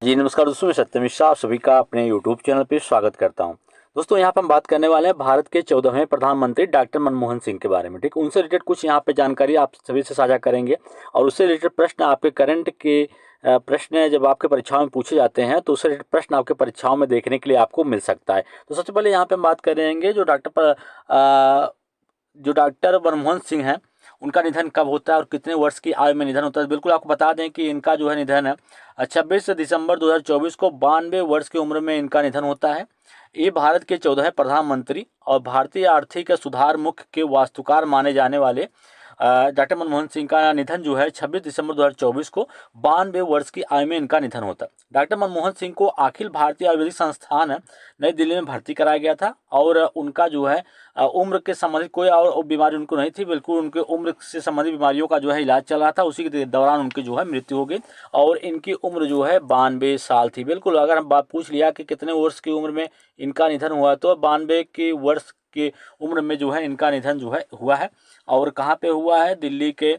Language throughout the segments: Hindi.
जी नमस्कार दोस्तों, मैं सत्यम मिश्रा आप सभी का अपने यूट्यूब चैनल पे स्वागत करता हूं। दोस्तों यहाँ पे हम बात करने वाले हैं भारत के 14वें प्रधानमंत्री डॉक्टर मनमोहन सिंह के बारे में। ठीक, उनसे रिलेटेड कुछ यहाँ पे जानकारी आप सभी से साझा करेंगे और उससे रिलेटेड प्रश्न आपके करंट के प्रश्न जब आपके परीक्षाओं में पूछे जाते हैं तो उससे रिलेटेड प्रश्न आपके परीक्षाओं में देखने के लिए आपको मिल सकता है। तो सबसे पहले यहाँ पे हम बात करेंगे जो डॉक्टर मनमोहन सिंह हैं उनका निधन कब होता है और कितने वर्ष की आयु में निधन होता है। बिल्कुल आपको बता दें कि इनका जो है निधन है 26 दिसंबर 2024 को 92 वर्ष की उम्र में इनका निधन होता है। ये भारत के 14वें प्रधानमंत्री और भारतीय आर्थिक सुधार मुख्य के वास्तुकार माने जाने वाले डॉक्टर मनमोहन सिंह का निधन जो है 26 दिसंबर 2024 को 92 वर्ष की आयु में इनका निधन होता है। डॉक्टर मनमोहन सिंह को अखिल भारतीय आयुर्वेदिक संस्थान नई दिल्ली में भर्ती कराया गया था और उनका जो है उम्र के संबंधित कोई और बीमारी उनको नहीं थी। बिल्कुल उनके उम्र से संबंधित बीमारियों का जो है इलाज चल रहा था, उसी के दौरान उनकी जो है मृत्यु हो गई और इनकी उम्र जो है 92 साल थी। बिल्कुल अगर हम बात पूछ लिया कि कितने वर्ष की उम्र में इनका निधन हुआ तो 92 की वर्ष की उम्र में जो है इनका निधन जो है हुआ है। और कहाँ पे हुआ है? दिल्ली के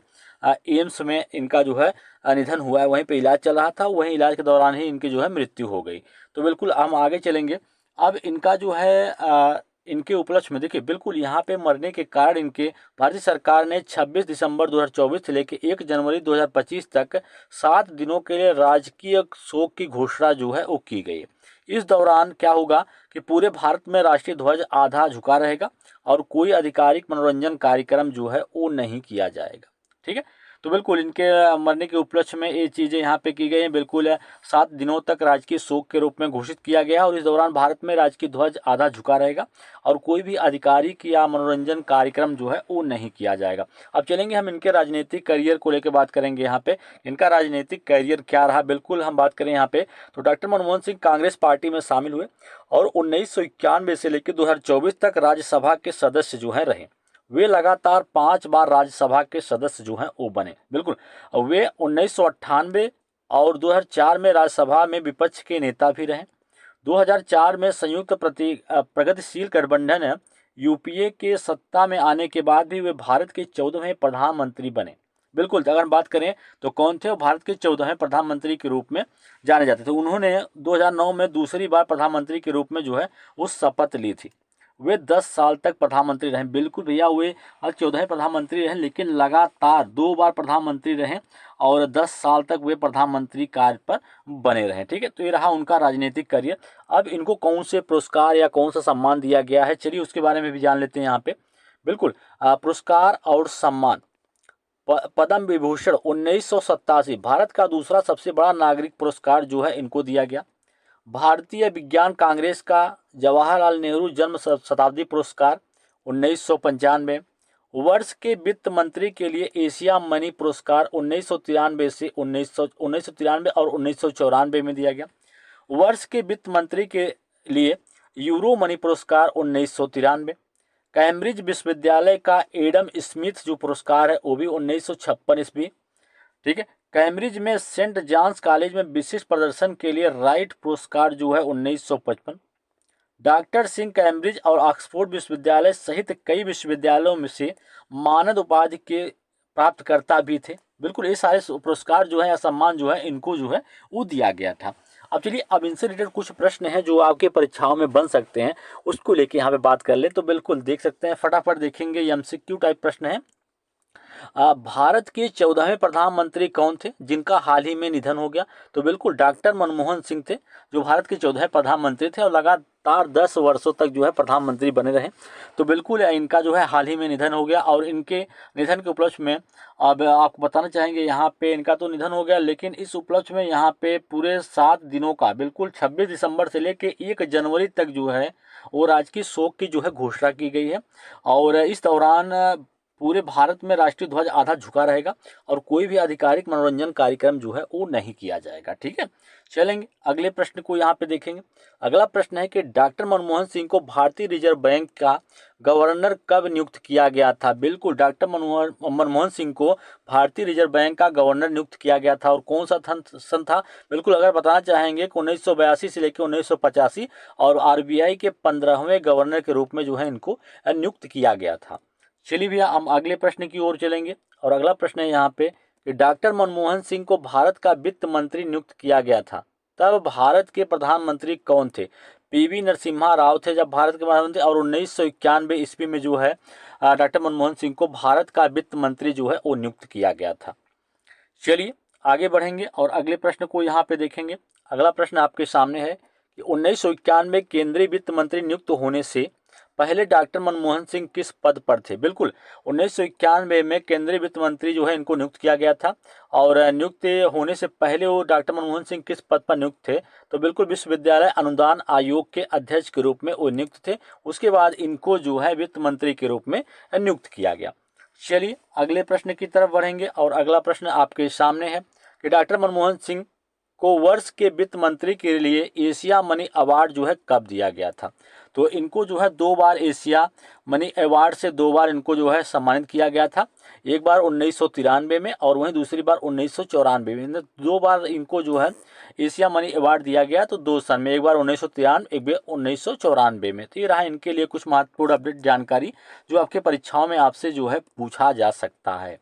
एम्स में इनका जो है निधन हुआ है। वहीं पे इलाज चल रहा था, वहीं इलाज के दौरान ही इनकी जो है मृत्यु हो गई। तो बिल्कुल हम आगे चलेंगे। अब इनका जो है इनके उपलक्ष्य में देखिए, बिल्कुल यहाँ पे मरने के कारण इनके भारतीय सरकार ने 26 दिसंबर 2024 से लेकर 1 जनवरी 2025 तक 7 दिनों के लिए राजकीय शोक की घोषणा जो है वो की गई है। इस दौरान क्या होगा कि पूरे भारत में राष्ट्रीय ध्वज आधा झुका रहेगा और कोई आधिकारिक मनोरंजन कार्यक्रम जो है वो नहीं किया जाएगा। ठीक है, तो बिल्कुल इनके मरने के उपलक्ष्य में ये चीज़ें यहाँ पे की गई हैं। बिल्कुल 7 दिनों तक राजकीय शोक के रूप में घोषित किया गया और इस दौरान भारत में राजकीय ध्वज आधा झुका रहेगा और कोई भी आधिकारिक या मनोरंजन कार्यक्रम जो है वो नहीं किया जाएगा। अब चलेंगे हम इनके राजनीतिक करियर को लेकर बात करेंगे। यहाँ पे इनका राजनीतिक करियर क्या रहा, बिल्कुल हम बात करें यहाँ पे तो डॉक्टर मनमोहन सिंह कांग्रेस पार्टी में शामिल हुए और 1991 से लेकर 2024 तक राज्यसभा के सदस्य जो है रहे। वे लगातार 5 बार राज्यसभा के सदस्य जो हैं वो बने। बिल्कुल वे 1998 और 2004 में राज्यसभा में विपक्ष के नेता भी रहे। 2004 में संयुक्त प्रगतिशील गठबंधन यूपीए के सत्ता में आने के बाद भी वे भारत के 14वें प्रधानमंत्री बने। बिल्कुल अगर हम बात करें तो कौन थे? वो भारत के 14वें प्रधानमंत्री के रूप में जाने जाते थे। उन्होंने 2009 में दूसरी बार प्रधानमंत्री के रूप में जो है वो शपथ ली थी। वे 10 साल तक प्रधानमंत्री रहे। बिल्कुल भैया वे 14वें प्रधानमंत्री रहे लेकिन लगातार 2 बार प्रधानमंत्री रहे और 10 साल तक वे प्रधानमंत्री कार्य पर बने रहे। ठीक है, तो ये रहा उनका राजनीतिक करियर। अब इनको कौन से पुरस्कार या कौन सा सम्मान दिया गया है, चलिए उसके बारे में भी जान लेते हैं यहाँ पे। बिल्कुल पुरस्कार और सम्मान। पद्म विभूषण 1987 भारत का दूसरा सबसे बड़ा नागरिक पुरस्कार जो है इनको दिया गया। भारतीय विज्ञान कांग्रेस का जवाहरलाल नेहरू जन्म शताब्दी पुरस्कार 1995। वर्ष के वित्त मंत्री के लिए एशिया मनी पुरस्कार 1993 से 1993 और 1994 में दिया गया। वर्ष के वित्त मंत्री के लिए यूरो मनी पुरस्कार 1993। कैम्ब्रिज विश्वविद्यालय का एडम स्मिथ जो पुरस्कार है वो भी 1956 ईस्वी। ठीक है, कैम्ब्रिज में सेंट जॉन्स कॉलेज में विशिष्ट प्रदर्शन के लिए राइट पुरस्कार जो है 1955। डॉक्टर सिंह कैम्ब्रिज और ऑक्सफोर्ड विश्वविद्यालय सहित कई विश्वविद्यालयों में से मानद उपाधि के प्राप्तकर्ता भी थे। बिल्कुल ये सारे पुरस्कार जो है या सम्मान जो है इनको जो है वो दिया गया था। अब चलिए अब इनसे रिलेटेड कुछ प्रश्न हैं जो आपके परीक्षाओं में बन सकते हैं, उसको लेके यहाँ पे बात कर ले। तो बिल्कुल देख सकते हैं, फटाफट देखेंगे। ये एमसीक्यू टाइप प्रश्न है। भारत के 14वें प्रधानमंत्री कौन थे जिनका हाल ही में निधन हो गया? तो बिल्कुल डॉक्टर मनमोहन सिंह थे जो भारत के 14वें प्रधानमंत्री थे और लगातार 10 वर्षों तक जो है प्रधानमंत्री बने रहे। तो बिल्कुल इनका जो है हाल ही में निधन हो गया और इनके निधन के उपलक्ष्य में अब आपको बताना चाहेंगे यहाँ पे इनका तो निधन हो गया लेकिन इस उपलक्ष्य में यहाँ पे पूरे 7 दिनों का बिल्कुल 26 दिसंबर से लेकर 1 जनवरी तक जो है वो राजकीय शोक की जो है घोषणा की गई है और इस दौरान पूरे भारत में राष्ट्रीय ध्वज आधा झुका रहेगा और कोई भी आधिकारिक मनोरंजन कार्यक्रम जो है वो नहीं किया जाएगा। ठीक है, चलेंगे अगले प्रश्न को यहाँ पे देखेंगे। अगला प्रश्न है कि डॉक्टर मनमोहन सिंह को भारतीय रिजर्व बैंक का गवर्नर कब नियुक्त किया गया था? बिल्कुल डॉक्टर मनमोहन सिंह को भारतीय रिजर्व बैंक का गवर्नर नियुक्त किया गया था और कौन सा सन था? बिल्कुल अगर बताना चाहेंगे कि 1982 से लेकर 1985 और आरबीआई के 15वें गवर्नर के रूप में जो है इनको नियुक्त किया गया था। चलिए भैया हम अगले प्रश्न की ओर चलेंगे और अगला प्रश्न है यहाँ पे कि डॉक्टर मनमोहन सिंह को भारत का वित्त मंत्री नियुक्त किया गया था। तब भारत के प्रधानमंत्री कौन थे? पीवी नरसिम्हा राव थे जब भारत के प्रधानमंत्री, और 1991 ईस्वी में जो है डॉक्टर मनमोहन सिंह को भारत का वित्त मंत्री जो है वो नियुक्त किया गया था। चलिए आगे बढ़ेंगे और अगले प्रश्न को यहाँ पे देखेंगे। अगला प्रश्न आपके सामने है कि 1991 केंद्रीय वित्त मंत्री नियुक्त होने से पहले डॉक्टर मनमोहन सिंह किस पद पर थे? बिल्कुल 1991 में केंद्रीय वित्त मंत्री जो है इनको नियुक्त किया गया था, और नियुक्त होने से पहले वो डॉक्टर मनमोहन सिंह किस पद पर नियुक्त थे? तो बिल्कुल विश्वविद्यालय अनुदान आयोग के अध्यक्ष के रूप में वो नियुक्त थे। उसके बाद इनको जो है वित्त मंत्री के रूप में नियुक्त किया गया। चलिए अगले प्रश्न की तरफ बढ़ेंगे और अगला प्रश्न आपके सामने है कि डॉक्टर मनमोहन सिंह को वर्ष के वित्त मंत्री के लिए एशिया मनी अवार्ड जो है कब दिया गया था? तो इनको जो है 2 बार एशिया मनी अवार्ड से 2 बार इनको जो है सम्मानित किया गया था। एक बार 1993 में और वहीं दूसरी बार 1994 में। 2 बार इनको जो है एशिया मनी अवार्ड दिया गया, तो 2 साल में, एक बार 1993, एक बार 1994 में। तो ये रहा इनके लिए कुछ महत्वपूर्ण अपडेट जानकारी जो आपके परीक्षाओं में आपसे जो है पूछा जा सकता है।